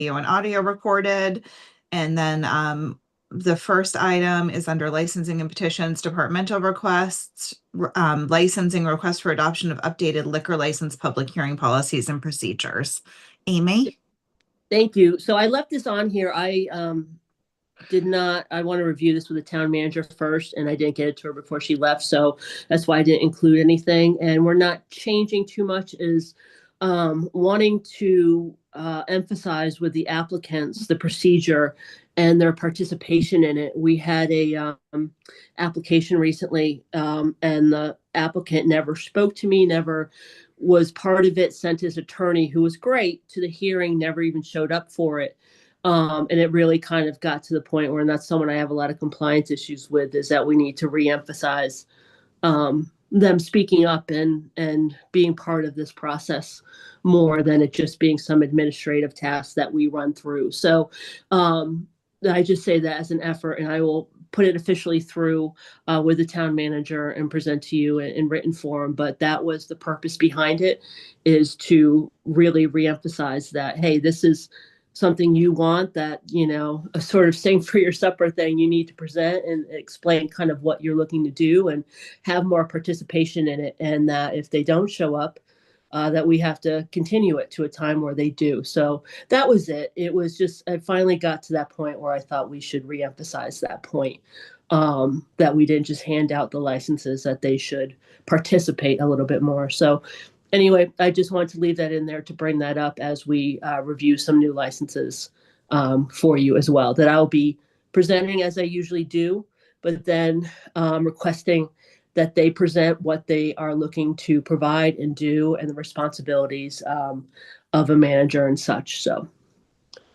video and audio recorded. And then the first item is under licensing and petitions, departmental requests, licensing requests for adoption of updated liquor license public hearing policies and procedures. Amy? Thank you. So I left this on here. I want to review this with the town manager first, and I didn't get it to her before she left. So that's why I didn't include anything. And we're not changing too much, is wanting to emphasize with the applicants the procedure and their participation in it. We had a application recently, and the applicant never spoke to me, never was part of it, sent his attorney, who was great, to the hearing, never even showed up for it. And it really kind of got to the point where, and that's someone I have a lot of compliance issues with, is that we need to reemphasize them speaking up and being part of this process more than it just being some administrative task that we run through. So I just say that as an effort, and I will put it officially through with the town manager and present to you in written form. But that was the purpose behind it, is to really reemphasize that, hey, this is something you want, that, you know, a sort of sing for your supper thing, you need to present and explain kind of what you're looking to do and have more participation in it. And that if they don't show up, that we have to continue it to a time where they do. So that was it. It was just, I finally got to that point where I thought we should reemphasize that point, that we didn't just hand out the licenses, that they should participate a little bit more. So anyway, I just wanted to leave that in there to bring that up as we review some new licenses for you as well, that I'll be presenting as I usually do, but then requesting that they present what they are looking to provide and do, and the responsibilities of a manager and such. So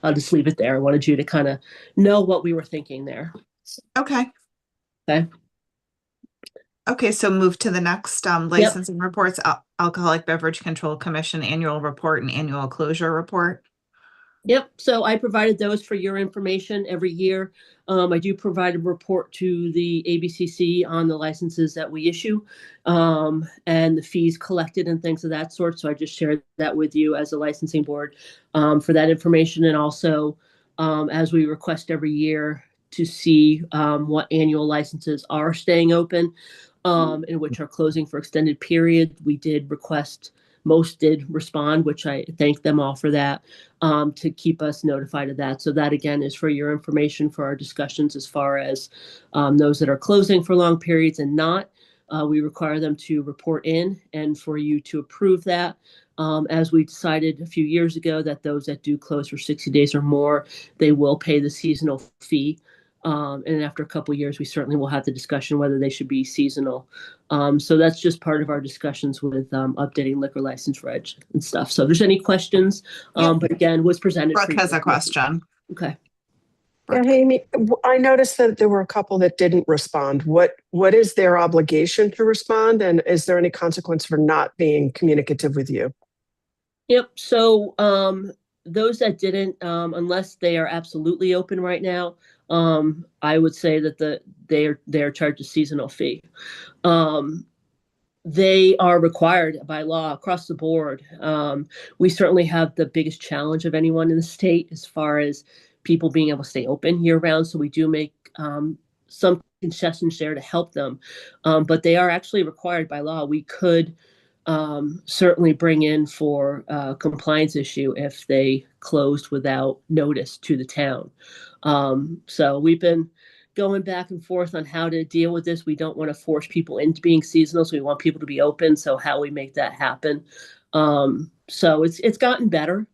I'll just leave it there. I wanted you to kind of know what we were thinking there. Okay. Okay. Okay, so move to the next licensing reports, Alcoholic Beverage Control Commission annual report and annual closure report. Yep. So I provided those for your information every year. I do provide a report to the ABCC on the licenses that we issue and the fees collected and things of that sort. So I just shared that with you as a licensing board for that information. And also, as we request every year, to see what annual licenses are staying open and which are closing for extended period. We did request, most did respond, which I thank them all for that, to keep us notified of that. So that, again, is for your information for our discussions as far as those that are closing for long periods and not. We require them to report in, and for you to approve that. As we decided a few years ago that those that do close for 60 days or more, they will pay the seasonal fee. And after a couple of years, we certainly will have the discussion whether they should be seasonal. So that's just part of our discussions with updating liquor license reg and stuff. So if there's any questions, but again, was presented. Brooke has a question. Okay. Yeah, Amy, I noticed that there were a couple that didn't respond. What is their obligation to respond? And is there any consequence for not being communicative with you? Yep. So those that didn't, unless they are absolutely open right now, I would say that they're charged a seasonal fee. They are required by law across the board. We certainly have the biggest challenge of anyone in the state as far as people being able to stay open year round. So we do make some concessions there to help them, but they are actually required by law. We could certainly bring in for a compliance issue if they closed without notice to the town. So we've been going back and forth on how to deal with this. We don't want to force people into being seasonal, so we want people to be open. So how we make that happen. So it's gotten better.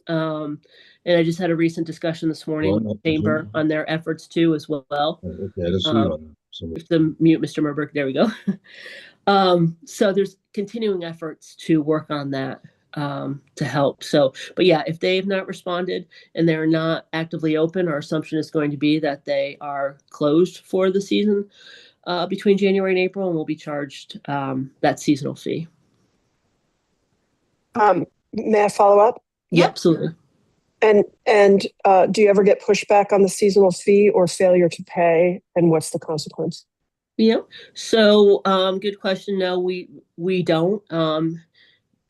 And I just had a recent discussion this morning with the chamber on their efforts too as well. To mute Mr. Merberg. There we go. So there's continuing efforts to work on that to help. So, but yeah, if they have not responded and they're not actively open, our assumption is going to be that they are closed for the season between January and April, and will be charged that seasonal fee. May I follow up? Yeah, absolutely. And do you ever get pushback on the seasonal fee or failure to pay? And what's the consequence? Yeah. So good question. No, we don't.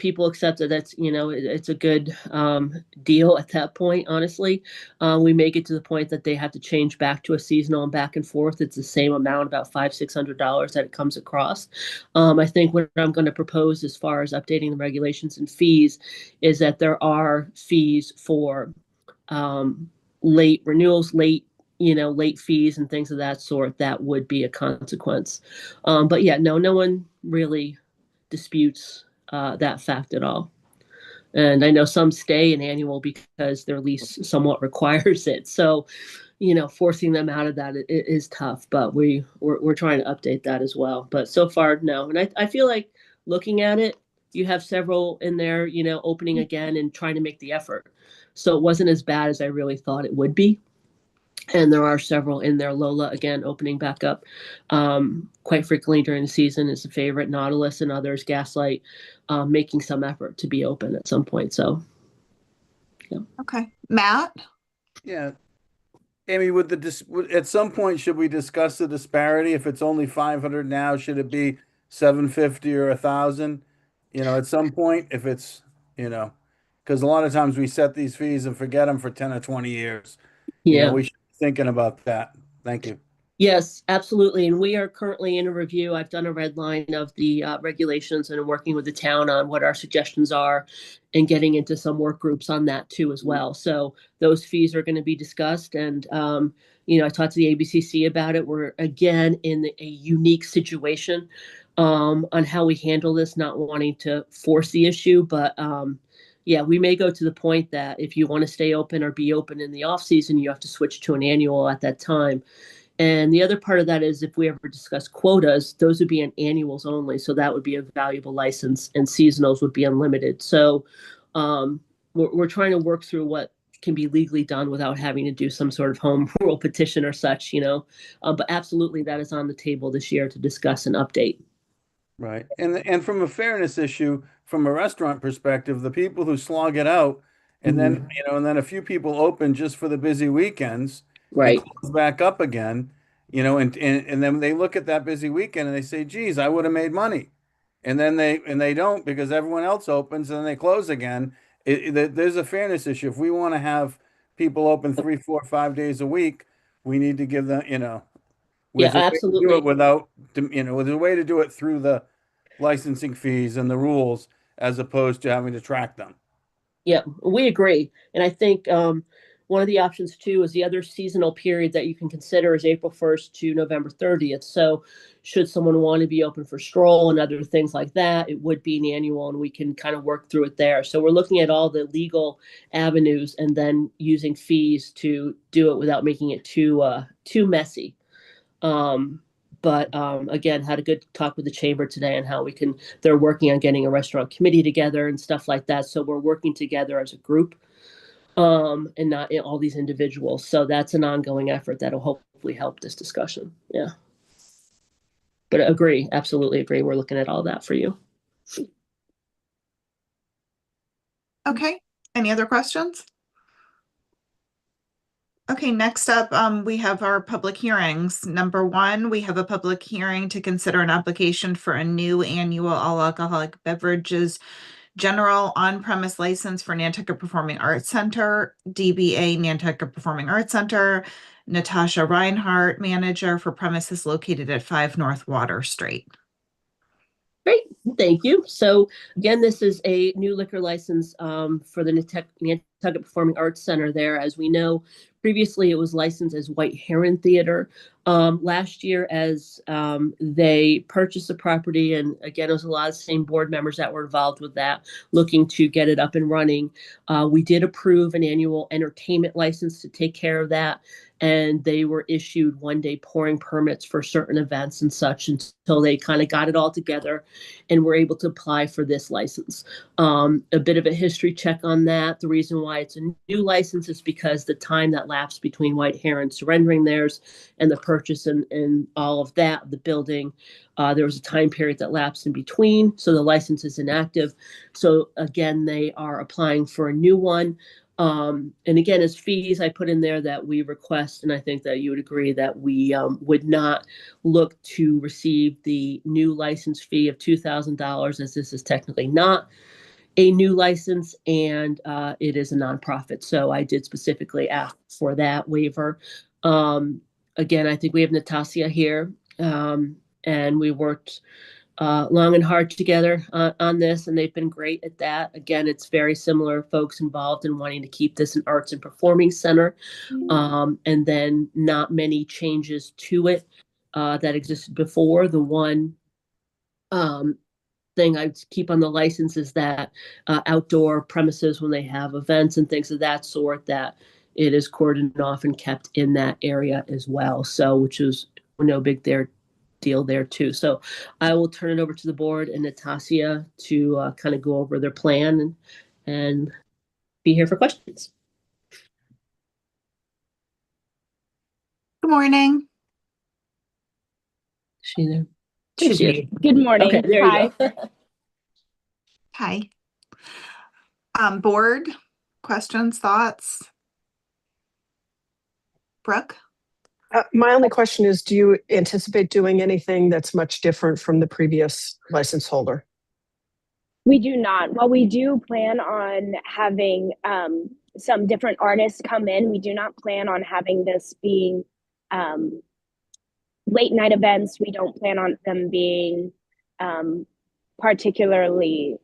people accept that that's, it's a good deal at that point, honestly. We make it to the point that they have to change back to a seasonal and back and forth. It's the same amount, about $500-$600 that it comes across. I think what I'm going to propose as far as updating the regulations and fees is that there are fees for late renewals, late fees and things of that sort. That would be a consequence. But yeah, no one really disputes that fact at all. And I know some stay in annual because their lease somewhat requires it. So, forcing them out of that is tough, but we're trying to update that as well. But so far, no. And I feel like looking at it, you have several in there, opening again and trying to make the effort. So it wasn't as bad as I really thought it would be. And there are several in there. Lola, again, opening back up quite frequently during the season is a favorite. Nautilus and others, Gaslight, making some effort to be open at some point. So, yeah. Okay. Matt? Yeah. Amy, at some point, should we discuss the disparity? If it's only 500 now, should it be 750 or 1,000? At some point, if it's, because a lot of times we set these fees and forget them for 10 or 20 years. Yeah. We should be thinking about that. Thank you. Yes, absolutely. And we are currently in a review. I've done a red line of the regulations and working with the town on what our suggestions are and getting into some work groups on that too as well. So those fees are going to be discussed. And, I talked to the ABCC about it. We're again in a unique situation on how we handle this, not wanting to force the issue, but yeah, we may go to the point that if you want to stay open or be open in the off season, you have to switch to an annual at that time. And the other part of that is if we ever discuss quotas, those would be on annuals only. So that would be a valuable license, and seasonals would be unlimited. So we're trying to work through what can be legally done without having to do some sort of home rule petition or such, but absolutely that is on the table this year to discuss and update. Right. And from a fairness issue, from a restaurant perspective, the people who slog it out and then, and then a few people open just for the busy weekends. Right. And close back up again, and then they look at that busy weekend and they say, geez, I would have made money. And then they don't, because everyone else opens and then they close again. There's a fairness issue. If we want to have people open 3, 4, 5 days a week, we need to give them, Yeah, absolutely. do it without, there's a way to do it through the licensing fees and the rules as opposed to having to track them. Yeah, we agree. And I think one of the options too is the other seasonal period that you can consider is April 1st to November 30th. So should someone want to be open for stroll and other things like that, it would be an annual and we can kind of work through it there. So we're looking at all the legal avenues and then using fees to do it without making it too messy. But again, had a good talk with the chamber today on how they're working on getting a restaurant committee together and stuff like that. So we're working together as a group and not all these individuals. So that's an ongoing effort that'll hopefully help this discussion. Yeah. But absolutely agree. We're looking at all that for you. Okay. Any other questions? Okay, next up, we have our public hearings. Number 1, we have a public hearing to consider an application for a new annual all alcoholic beverages general on-premise license for Nantucket Performing Arts Center, DBA Nantucket Performing Arts Center, Natasha Reinhardt, manager for premises located at 5 North Water Street. Great, thank you. So again, this is a new liquor license for the Nantucket Performing Arts Center there. As we know, previously it was licensed as White Heron Theater. Last year, as they purchased the property, and again, it was a lot of the same board members that were involved with that, looking to get it up and running. We did approve an annual entertainment license to take care of that. And they were issued one-day pouring permits for certain events and such until they kind of got it all together and were able to apply for this license. A bit of a history check on that. The reason why it's a new license is because the time that lapsed between White Heron surrendering theirs and the purchase and all of that, the building, there was a time period that lapsed in between. So the license is inactive. So again, they are applying for a new one. And again, as fees, I put in there that we request, and I think that you would agree that we would not look to receive the new license fee of $2,000, as this is technically not a new license, and it is a nonprofit. So I did specifically ask for that waiver. Again, I think we have Natasha here, and we worked long and hard together on this, and they've been great at that. Again, it's very similar folks involved in wanting to keep this an arts and performing center, and then not many changes to it that existed before. The one thing I keep on the license is that outdoor premises, when they have events and things of that sort, that it is cordoned off and kept in that area as well. So, which is no big deal there too. So I will turn it over to the board and Natasha to kind of go over their plan and be here for questions. Good morning. Is she there? She's She is. muted. Good morning. Okay, there Hi. you go. Hi. Board questions, thoughts? Brooke? My only question is, do you anticipate doing anything that's much different from the previous license holder? We do not. While we do plan on having some different artists come in, we do not plan on having this being late night events. We don't plan on them being particularly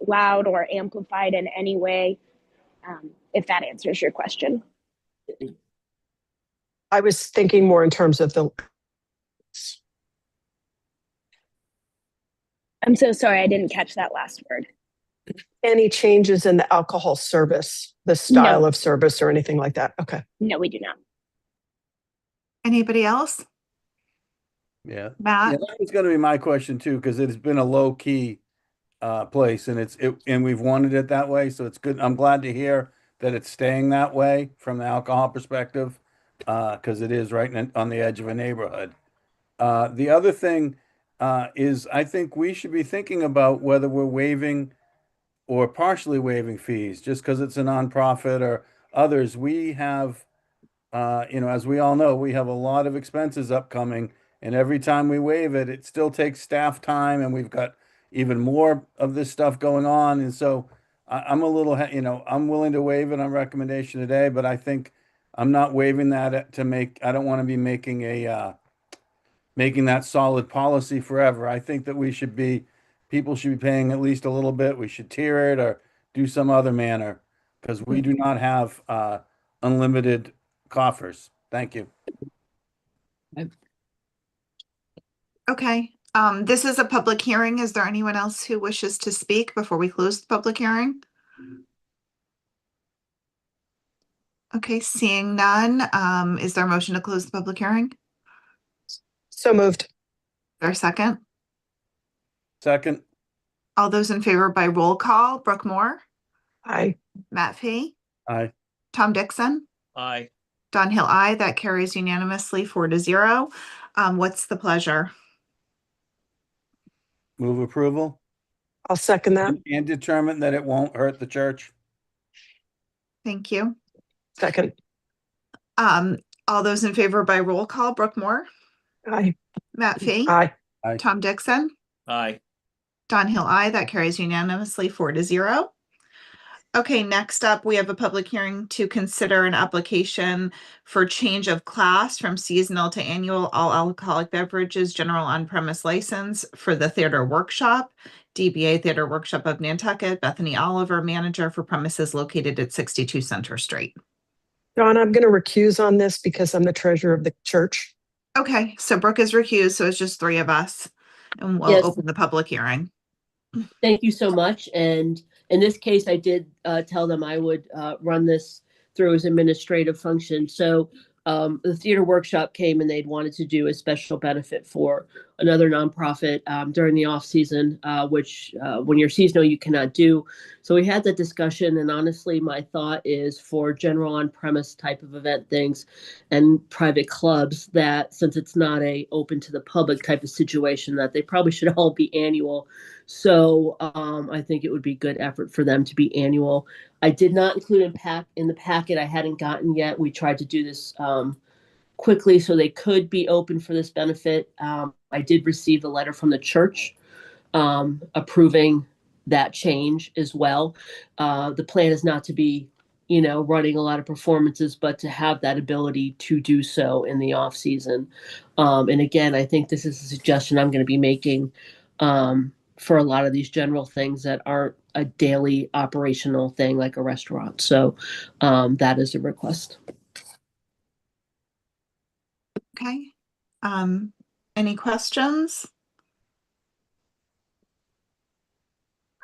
loud or amplified in any way, if that answers your question. I was thinking more in terms of the. I'm so sorry, I didn't catch that last word. Any changes in the alcohol service, the style No. of service or anything like that? Okay. No, we do not. Anybody else? Yeah. Matt? Yeah, that was going to be my question too, because it's been a low key place, and and we've wanted it that way. So it's good. I'm glad to hear that it's staying that way from the alcohol perspective, because it is right on the edge of a neighborhood. The other thing is, I think we should be thinking about whether we're waiving or partially waiving fees just because it's a nonprofit or others. We have, as we all know, we have a lot of expenses upcoming, and every time we waive it, it still takes staff time, and we've got even more of this stuff going on. And so I'm a little, I'm willing to waive it on recommendation today, but I think I'm not waiving that I don't want to be making making that solid policy forever. I think that people should be paying at least a little bit. We should tier it or do some other manner, because we do not have unlimited coffers. Thank you. Okay. This is a public hearing. Is there anyone else who wishes to speak before we close the public hearing? Okay, seeing none. Is there a motion to close the public hearing? So moved. Is there a second? Second. All those in favor by roll call, Brooke Moore, Aye. Matt Fee, Aye. Tom Dixon, Aye. Don Hill, aye. That carries unanimously 4-0. What's the pleasure? Move approval I'll second that. and determine that it won't hurt the church. Thank you. Second. All those in favor by roll call, Brooke Moore, Aye. Matt Fee, Aye. Tom Dixon, Aye. Don Hill, aye. That carries unanimously 4-0. Okay, next up, we have a public hearing to consider an application for change of class from seasonal to annual all alcoholic beverages general on-premise license for the Theater Workshop, DBA Theater Workshop of Nantucket. Bethany Oliver, manager for premises located at 62 Center Street. Don, I'm going to recuse on this because I'm the treasurer of the church. Okay, so Brooke is recused, so it's just 3 of us, and we'll Yes. open the public hearing. Thank you so much. And in this case, I did tell them I would run this through as administrative function. So the Theater Workshop came and they'd wanted to do a special benefit for another nonprofit during the off season, which when you're seasonal, you cannot do. So we had that discussion. And honestly, my thought is for general on-premise type of event things and private clubs, that since it's not a open to the public type of situation, that they probably should all be annual. So I think it would be good effort for them to be annual. I did not include in the packet. I hadn't gotten yet. We tried to do this quickly so they could be open for this benefit. I did receive the letter from the church approving that change as well. The plan is not to be, running a lot of performances, but to have that ability to do so in the off season. And again, I think this is a suggestion I'm going to be making for a lot of these general things that aren't a daily operational thing like a restaurant. So that is a request. Okay. Any questions?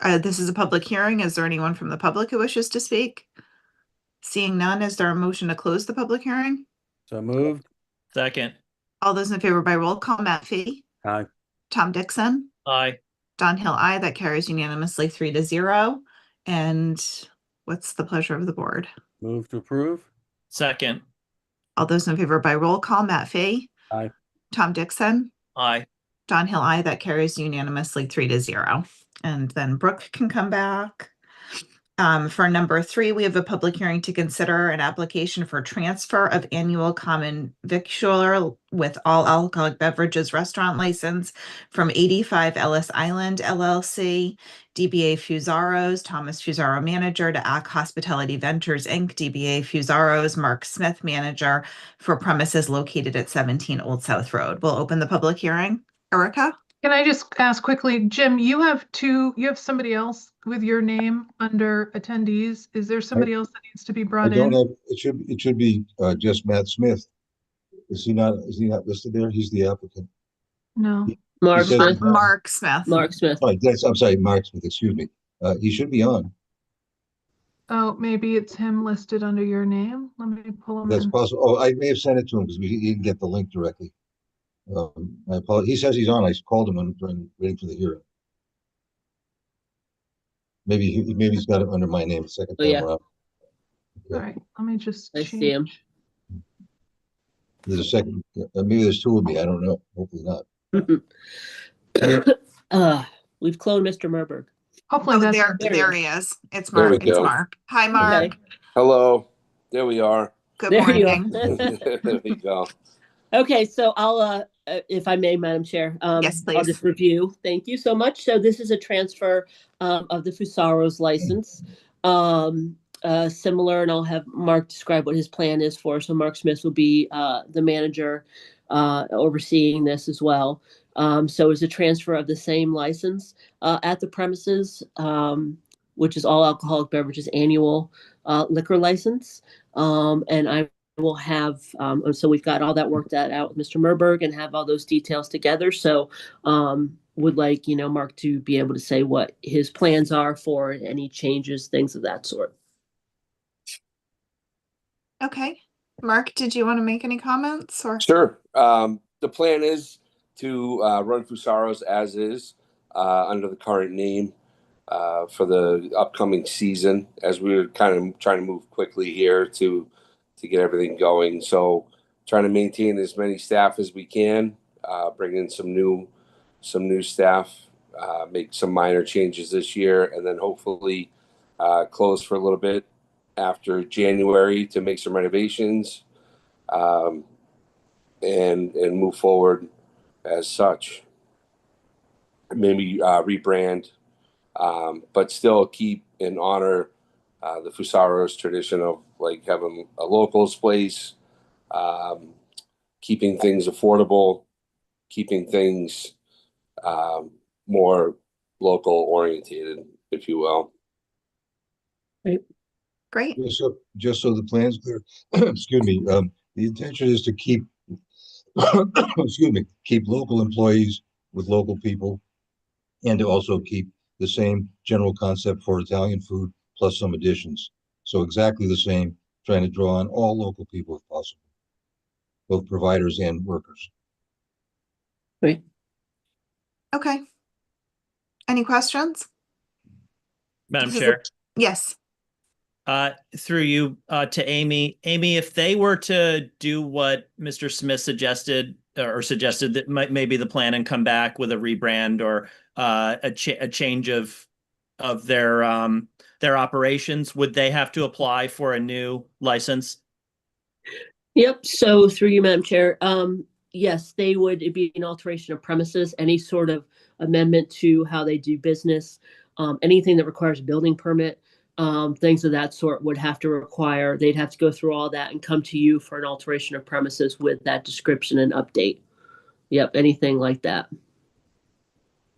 This is a public hearing. Is there anyone from the public who wishes to speak? Seeing none, is there a motion to close the public hearing? So moved. Second. All those in favor by roll call, Matt Fee, Aye. Tom Dixon, Aye. Don Hill, aye. That carries unanimously 3-0. And what's the pleasure of the board? Move to approve. Second. All those in favor by roll call, Matt Fee, Aye. Tom Dixon, Aye. Don Hill, aye. That carries unanimously 3-0. And then Brooke can come back. For number 3, we have a public hearing to consider an application for transfer of annual common victualler with all alcoholic beverages restaurant license from 85 Ellis Island LLC, DBA Fusaro's, Thomas Fusaro manager, to ACK Hospitality Ventures Inc., DBA Fusaro's, Mark Smith manager, for premises located at 17 Old South Road. We'll open the public hearing. Erica? Can I just ask quickly, Jim, you have somebody else with your name under attendees. Is there somebody else that needs to be I brought don't in? have, it should be just Matt Smith. Is he not listed there? He's the applicant. No. Mark He says- Smith. Mark Smith. Mark Smith. Oh, I'm sorry, Mark Smith, excuse me. He should be on. Oh, maybe it's him listed under your name. Let me pull him That's in. possible. Oh, I may have sent it to him because he didn't get the link directly. I apologize. He says he's on. I called him during waiting for the hearing. Maybe he's got it under my name the second Oh, time yeah. around. All right, let me just I see him. change. There's a second. Maybe there's 2 of me. I don't know. Hopefully not. We've cloned Mr. Merberg. Hopefully Oh, that's there he is. It's There we Mark. It's go. Mark. Hi, Mark. Okay. Hello, there we are. Good There you morning. are. There we go. Okay, so I'll, if I may, Madam Chair. Yes, I'll please. just review. Thank you so much. So this is a transfer of the Fusaro's license. Similar, and I'll have Mark describe what his plan is for. So Mark Smith will be the manager overseeing this as well. So it's a transfer of the same license at the premises, which is all alcoholic beverages annual liquor license. And I will have, so we've got all that worked out with Mr. Merberg and have all those details together. So would like, Mark to be able to say what his plans are for any changes, things of that sort. Okay. Mark, did you want to make any comments or? Sure. The plan is to run Fusaro's as is under the current name for the upcoming season, as we were kind of trying to move quickly here to get everything going. So trying to maintain as many staff as we can, bring in some new staff, make some minor changes this year, and then hopefully close for a little bit after January to make some renovations and move forward as such. Maybe rebrand, but still keep and honor the Fusaro's tradition of like having a locals place, keeping things affordable, keeping things more local orientated, if you will. Great. Just so the plan's clear, excuse me, the intention is to keep, excuse me, keep local employees with local people, and to also keep the same general concept for Italian food plus some additions. So exactly the same, trying to draw on all local people if possible, both providers and workers. Great. Okay. Any questions? Madam This is Chair, Yes. through you to Amy. Amy, if they were to do what Mr. Smith suggested that maybe the plan and come back with a rebrand or a change of their operations, would they have to apply for a new license? Yep. So through you, Madam Chair, yes, it'd be an alteration of premises, any sort of amendment to how they do business Anything that requires a building permit, things of that sort would have to require, they'd have to go through all that and come to you for an alteration of premises with that description and update. Yep, anything like that.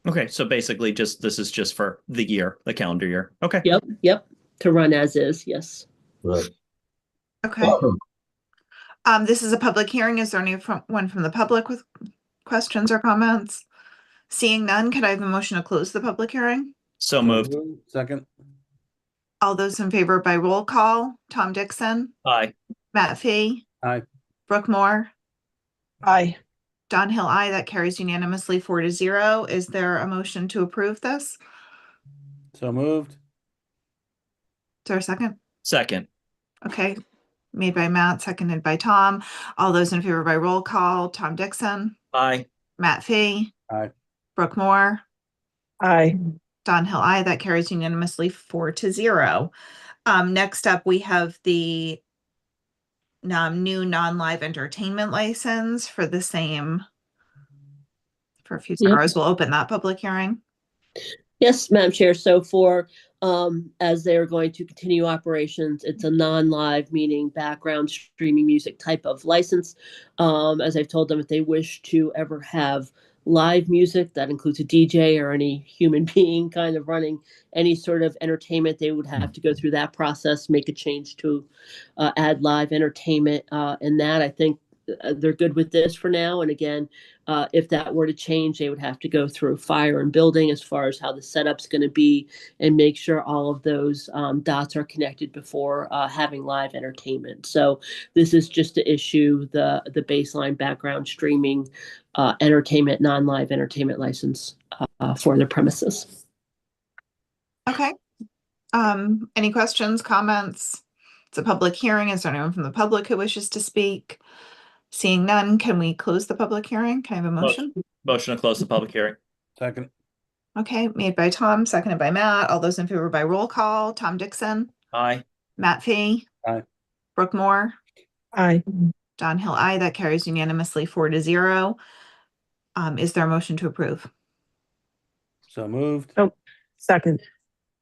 Okay, so basically this is just for the year, the calendar year. Okay. Yep, to run as is, yes. Right. Okay. This is a public hearing. Is there anyone from the public with questions or comments? Seeing none, could I have a motion to close the public hearing? So moved. Second. All those in favor by roll call, Tom Dixon, Aye. Matt Fee. Aye. Brooke Moore, Aye. Don Hill, aye. That carries unanimously 4-0. Is there a motion to approve this? So moved. Is there a second? Second. Okay. Made by Matt, seconded by Tom. All those in favor by roll call, Tom Dixon, Aye. Matt Fee. Aye. Brooke Moore, Aye. Don Hill, aye. That carries unanimously 4-0. Next up, we have the new non-live entertainment license for the same. For a few Yep. hours, we'll open that public hearing. Yes, Madam Chair. So for, as they're going to continue operations, it's a non-live, meaning background streaming music type of license. As I've told them, if they wish to ever have live music, that includes a DJ or any human being kind of running any sort of entertainment, they would have to go through that process, make a change to add live entertainment. And that, I think, they're good with this for now. And again, if that were to change, they would have to go through fire and building as far as how the setup's going to be and make sure all of those dots are connected before having live entertainment. So this is just to issue the baseline background streaming entertainment, non-live entertainment license for the premises. Okay. Any questions, comments? It's a public hearing. Is there anyone from the public who wishes to speak? Seeing none, can we close the public hearing? Can I have a motion? Motion to close the public hearing. Second. Okay, made by Tom, seconded by Matt. All those in favor by roll call, Tom Dixon, Aye. Matt Fee. Aye. Brooke Moore, Aye. Don Hill, aye. That carries unanimously 4-0. Is there a motion to approve? So moved. Oh, second.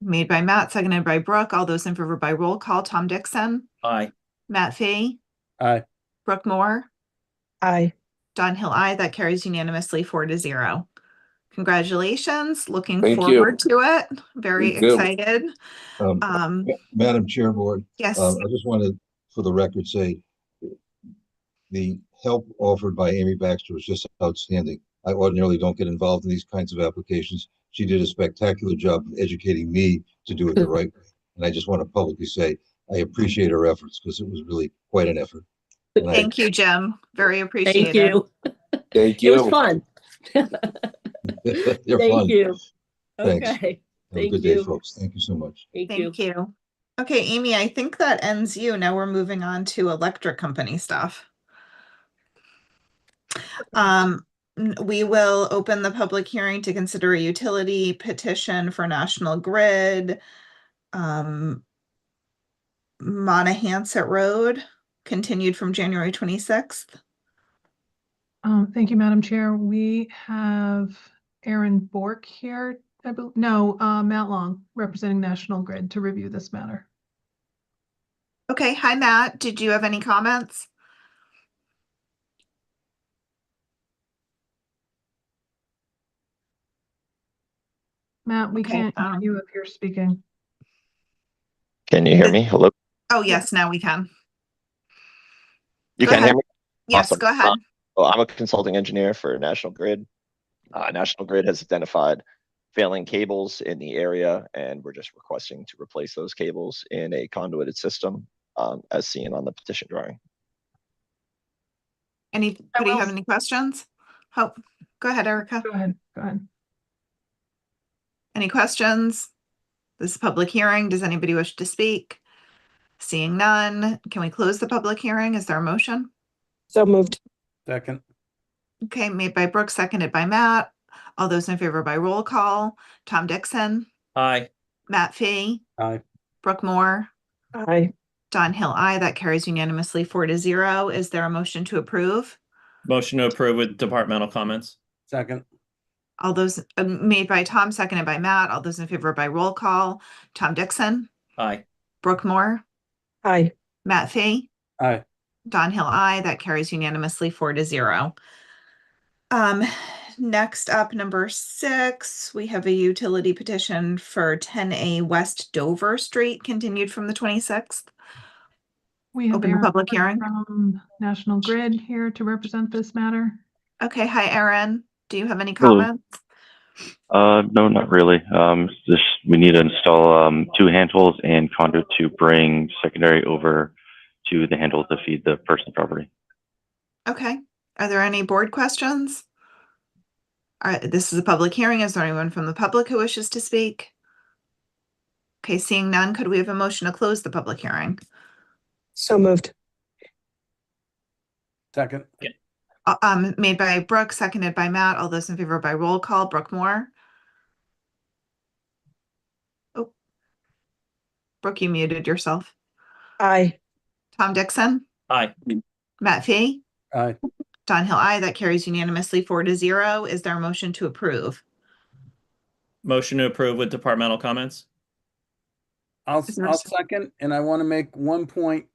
Made by Matt, seconded by Brooke. All those in favor by roll call, Tom Dixon, Aye. Matt Fee. Aye. Brooke Moore, Aye. Don Hill, aye. That carries unanimously 4-0. Congratulations. Looking Thank you. forward to it. Very Me too. excited. Madam Chair Board, Yes. I just wanted, for the record, say the help offered by Amy Baxter was just outstanding. I ordinarily don't get involved in these kinds of applications. She did a spectacular job of educating me to do it the right way. And I just want to publicly say I appreciate her efforts because it was really quite an effort. And Thank you, Jim. Very appreciated. Thank you. Thank It was you. fun. They're Thank fun. you. Thanks. Okay. Have a Thank good day, you. folks. Thank you so much. Thank you. Thank you. Okay, Amy, I think that ends you. Now we're moving on to electric company stuff. We will open the public hearing to consider a utility petition for National Grid. Monahansett Road, continued from January 26th. Thank you, Madam Chair. We have Aaron Bork here. Matt Long, representing National Grid, to review this matter. Okay, hi, Matt. Did you have any comments? Matt, we Okay, can't hear you if you're speaking. Can you hear me? Hello? Oh, yes, now we can. You Go can hear ahead. me? Yes, Awesome. go ahead. Well, I'm a consulting engineer for National Grid. National Grid has identified failing cables in the area, and we're just requesting to replace those cables in a conduited system, as seen on the petition drawing. Anybody have any questions? Oh, go ahead, Erica. Go ahead. Go ahead. Any questions? This is a public hearing. Does anybody wish to speak? Seeing none, can we close the public hearing? Is there a motion? So moved. Second. Okay, made by Brooke, seconded by Matt. All those in favor by roll call, Tom Dixon, Aye. Matt Fee. Aye. Brooke Moore, Aye. Don Hill, aye. That carries unanimously 4-0. Is there a motion to approve? Motion to approve with departmental comments. Second. All those made by Tom, seconded by Matt. All those in favor by roll call. Tom Dixon, Aye. Brooke Moore, Aye. Matt Fee, Aye. Don Hill, aye. That carries unanimously 4-0. Next up, number 6, we have a utility petition for 10A West Dover Street, continued from the 26th. We have Open the Aaron public hearing. from National Grid here to represent this matter. Okay, hi, Aaron. Do you have any Hello. comments? No, not really. We need to install 2 handholds and conduit to bring secondary over to the handle to feed the personal property. Okay. Are there any board questions? This is a public hearing. Is there anyone from the public who wishes to speak? Okay, seeing none, could we have a motion to close the public hearing? So moved. Second. Made by Brooke, seconded by Matt. All those in favor by roll call. Brooke Moore. Oh, Brooke, you muted yourself. Aye. Tom Dixon, Aye. Matt Fee, Aye. Don Hill, aye. That carries unanimously 4-0. Is there a motion to approve? Motion to approve with departmental comments. I'll Is there a second, and I want to make one point.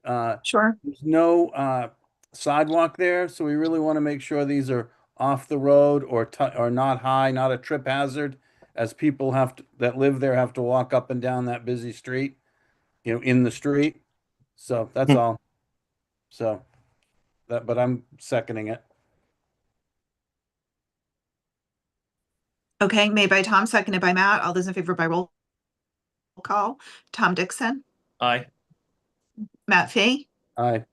Sure. There's no sidewalk there, so we really want to make sure these are off the road or not high, not a trip hazard, as people that live there have to walk up and down that busy street, in the street. So that's all. So but I'm seconding it. Okay, made by Tom, seconded by Matt. All those in favor by roll call. Tom Dixon, Aye. Matt Fee, Aye.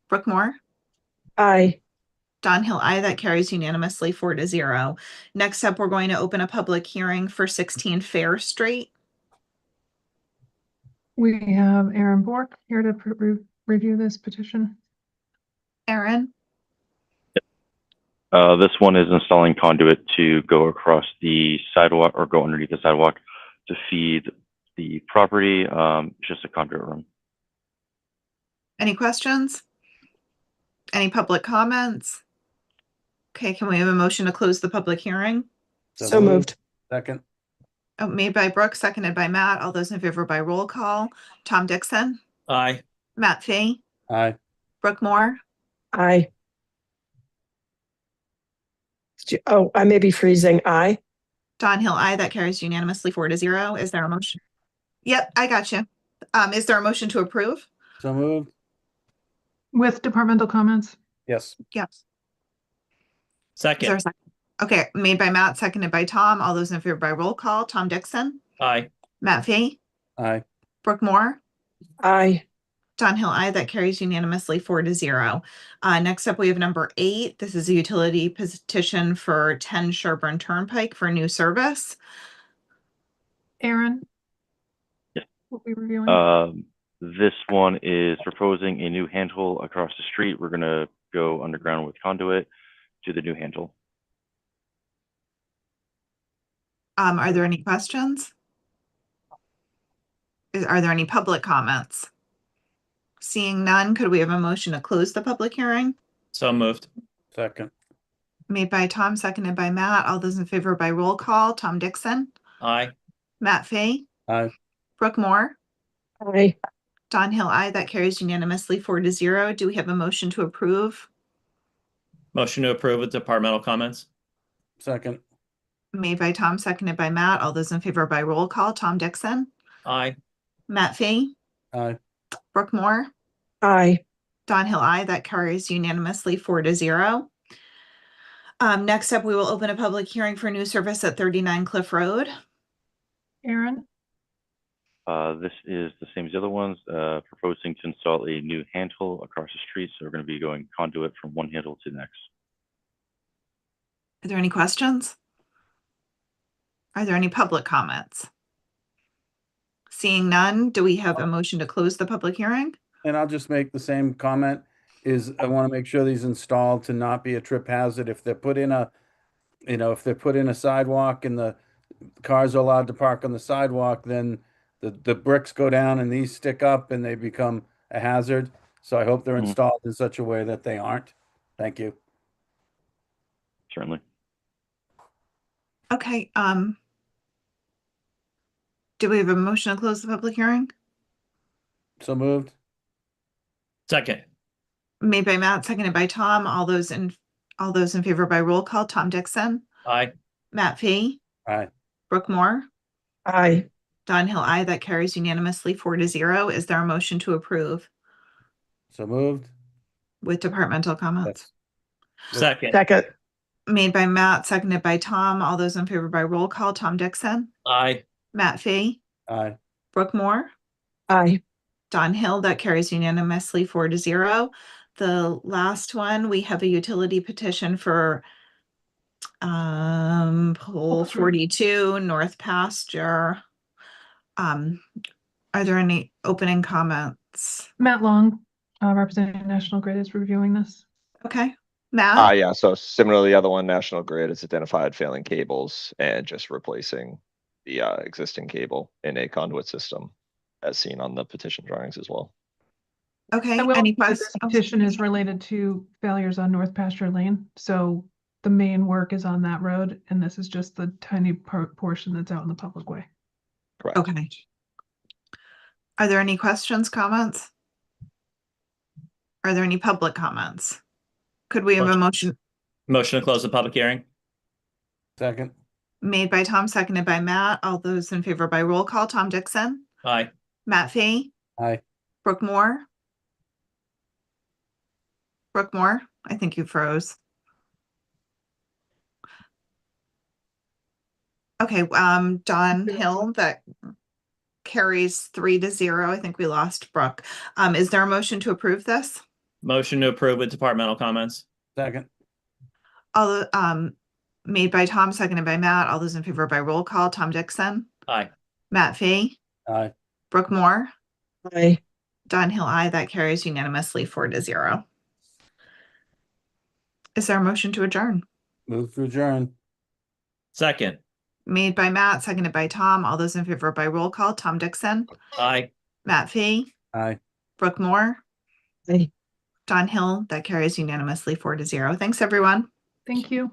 Brooke Moore, Aye. Don Hill, aye. That carries unanimously 4-0. Next up, we're going to open a public hearing for 16 Fair Street. We have Aaron Bork here to review this petition. Aaron, This one is installing conduit to go across the sidewalk or go underneath the sidewalk to feed the property. Just a conduit room. any questions? Any public comments? Okay, can we have a motion to close the public hearing? So moved. Second. Oh, made by Brooke, seconded by Matt. All those in favor by roll call. Tom Dixon, Aye. Matt Fee, Aye. Brooke Moore, Aye. Oh, I may be freezing. Aye. Don Hill, aye. That carries unanimously 4-0. Is there a motion? Yep, I got you. Is there a motion to approve? So moved. With departmental comments. Yes. Yes. Is there Second. a second? Okay, made by Matt, seconded by Tom. All those in favor by roll call. Tom Dixon, Aye. Matt Fee, Aye. Brooke Moore, Aye. Don Hill, aye. That carries unanimously 4-0. Next up, we have number 8. This is a utility petition for 10 Sherburne Turnpike for new service. Aaron? Yeah. What we reviewing? This one is proposing a new handle across the street. We're going to go underground with conduit to the new handle. Are there any questions? Are there any public comments? Seeing none, could we have a motion to close the public hearing? So moved. Second. Made by Tom, seconded by Matt. All those in favor by roll call. Tom Dixon, Aye. Matt Fee, Aye. Brooke Moore, Aye. Don Hill, aye. That carries unanimously 4-0. Do we have a motion to approve? Motion to approve with departmental comments. Second. Made by Tom, seconded by Matt. All those in favor by roll call. Tom Dixon, Aye. Matt Fee, Aye. Brooke Moore, Aye. Don Hill, aye. That carries unanimously 4-0. Next up, we will open a public hearing for new service at 39 Cliff Road. Aaron? This is the same as the other ones, proposing to install a new handle across the street. So we're going to be going conduit from one handle to the next. Are there any questions? Are there any public comments? Seeing none, do we have a motion to close the public hearing? And I'll just make the same comment, is I want to make sure these installed to not be a trip hazard. If they're put in if they're put in a sidewalk and the cars are allowed to park on the sidewalk, then the bricks go down and these stick up and they become a hazard. So I hope they're installed in such a way that they aren't. Thank you. Certainly. Okay, do we have a motion to close the public hearing? So moved. Second. Made by Matt, seconded by Tom. All those in favor by roll call, Tom Dixon, Aye. Matt Fee, Aye. Brooke Moore, Aye. Don Hill, aye. That carries unanimously 4-0. Is there a motion to approve So moved. with departmental comments? Second. Second. Made by Matt, seconded by Tom. All those in favor by roll call, Tom Dixon, Aye. Matt Fee, Aye. Brooke Moore, Aye. Don Hill. That carries unanimously 4-0. The last one, we have a utility petition for pole 42 North Pasture. Are there any opening comments? Matt Long, representing National Grid, is reviewing this. Okay, Matt? Yeah, so similar to the other one, National Grid has identified failing cables and just replacing the existing cable in a conduit system, as seen on the petition drawings as well. Okay, I will any note that questions? this petition is related to failures on North Pasture Lane, so the main work is on that road, and this is just the tiny portion that's out in the public way. Correct. Okay. Are there any questions, comments? Are there any public comments? Could we have a motion Motion to close the public hearing. Second. made by Tom, seconded by Matt? All those in favor by roll call, Tom Dixon, Aye. Matt Fee, Aye. Brooke Moore? Brooke Moore, I think you froze. Okay, Don Hill, that carries 3-0. I think we lost Brooke. Is there a motion to approve this? Motion to approve with departmental comments. Second. All made by Tom, seconded by Matt. All those in favor by roll call, Tom Dixon, Aye. Matt Fee, Aye. Brooke Moore, Aye. Don Hill, aye. That carries unanimously 4-0. Is there a motion to adjourn? Move to adjourn. Second. Made by Matt, seconded by Tom. All those in favor by roll call, Tom Dixon, Aye. Matt Fee, Aye. Brooke Moore, Aye. Don Hill. That carries unanimously 4-0. Thanks, everyone. Thank you.